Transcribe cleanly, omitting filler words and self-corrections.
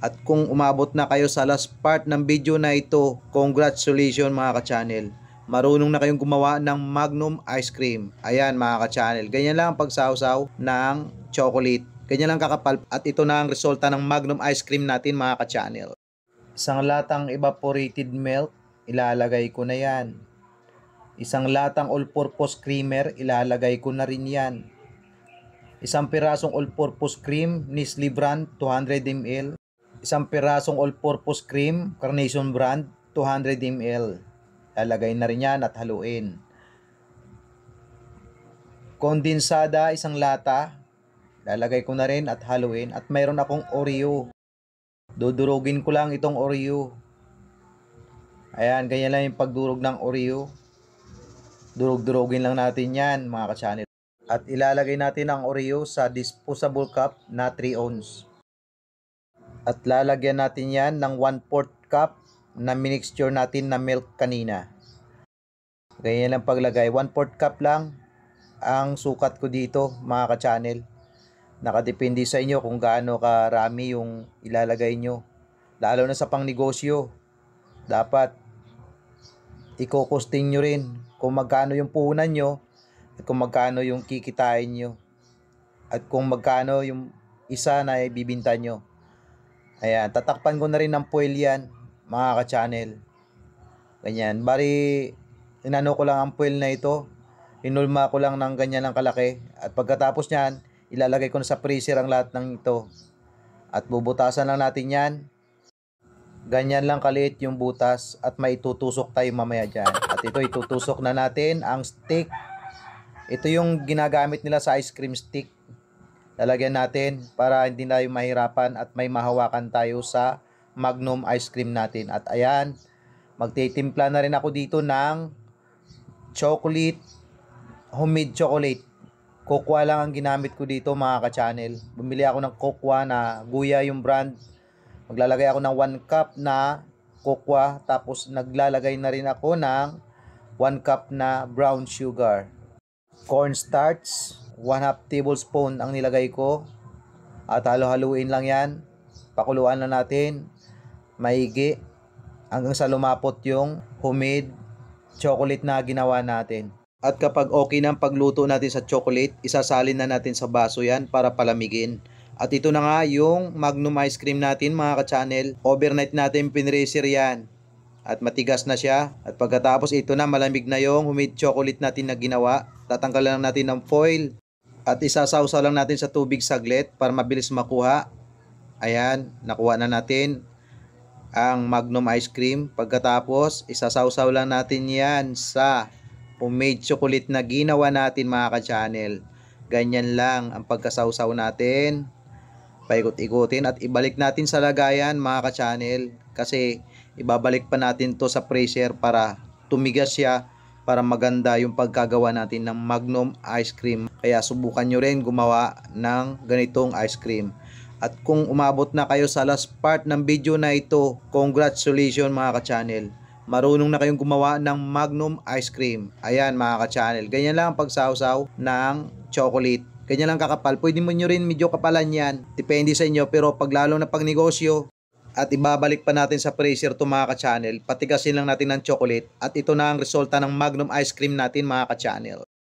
At kung umabot na kayo sa last part ng video na ito, congratulations mga ka-channel. Marunong na kayong gumawa ng Magnum ice cream. Ayan mga ka-channel, ganyan lang ang pagsawsaw ng chocolate. Ganyan lang kakapal at ito na ang resulta ng Magnum ice cream natin mga ka-channel. Isang latang evaporated milk, ilalagay ko na yan. Isang latang all-purpose creamer, ilalagay ko na rin yan. Isang pirasong all-purpose cream, Nestle brand, 200 ml. Isang pirasong all-purpose cream, Carnation brand, 200 ml. Lalagay na rin yan at haluin. Kondensada, isang lata. Lalagay ko na rin at haluin. At mayroon akong Oreo. Dudurugin ko lang itong Oreo. Ayan, ganyan lang yung pagdurog ng Oreo. Durug-durugin lang natin yan mga ka-channel. At ilalagay natin ang Oreo sa disposable cup na 3 ounce. At lalagyan natin yan ng 1/4 cup na minixture natin na milk kanina. Ganyan lang paglagay. 1/4 cup lang ang sukat ko dito mga ka-channel. Nakadepende sa inyo kung gaano karami yung ilalagay nyo. Lalo na sa pangnegosyo. Dapat i-costing nyo rin kung magkano yung puhunan nyo at kung magkano yung kikitain nyo. At kung magkano yung isa na ibibinta nyo. Ayan, tatakpan ko na rin ng foil yan, mga ka-channel. Ganyan, bari, inano ko lang ang foil na ito. Inulma ko lang ng ganyan lang kalaki. At pagkatapos nyan, ilalagay ko na sa freezer ang lahat ng ito. At bubutasan lang natin yan. Ganyan lang kaliit yung butas at may tutusok tayo mamaya dyan. At ito, itutusok na natin ang stick. Ito yung ginagamit nila sa ice cream stick. Lalagyan natin para hindi tayo mahirapan at may mahawakan tayo sa Magnum ice cream natin. At ayan, magtitimpla na rin ako dito ng chocolate, homemade chocolate. Cocoa lang ang ginamit ko dito mga ka-channel. Bumili ako ng cocoa na Guya yung brand. Maglalagay ako ng 1 cup na cocoa. Tapos naglalagay na rin ako ng 1 cup na brown sugar. Cornstarch, 1/2 tablespoon ang nilagay ko. At halo-haluin lang yan. Pakuluan lang natin. Maigi. Hanggang sa lumapot yung homemade chocolate na ginawa natin. At kapag okay na ang pagluto natin sa chocolate, isasalin na natin sa baso yan para palamigin. At ito na nga yung Magnum ice cream natin mga ka-channel. Overnight natin pinreser yan. At matigas na siya. At pagkatapos ito na, malamig na yung homemade chocolate natin na ginawa. Tatanggalan lang natin ng foil. At isasawsaw lang natin sa tubig saglit para mabilis makuha. Ayan, nakuha na natin ang Magnum ice cream. Pagkatapos, isasawsaw lang natin yan sa homemade chocolate na ginawa natin mga ka-channel. Ganyan lang ang pagkasawsaw natin. Paikot-ikutin at ibalik natin sa lagayan mga ka-channel. Kasi ibabalik pa natin to sa freezer para tumigas siya. Para maganda yung pagkagawa natin ng Magnum ice cream. Kaya subukan nyo rin gumawa ng ganitong ice cream. At kung umabot na kayo sa last part ng video na ito, congratulations mga ka-channel. Marunong na kayong gumawa ng Magnum ice cream. Ayan mga ka-channel, ganyan lang ang pagsawsaw ng chocolate. Ganyan lang kakapal. Pwede mo nyo rin medyo kapalan yan. Depende sa inyo. Pero pag lalo na pag negosyo, at ibabalik pa natin sa freezer to mga ka-channel, patigasin lang natin ng chocolate at ito na ang resulta ng Magnum ice cream natin mga ka-channel.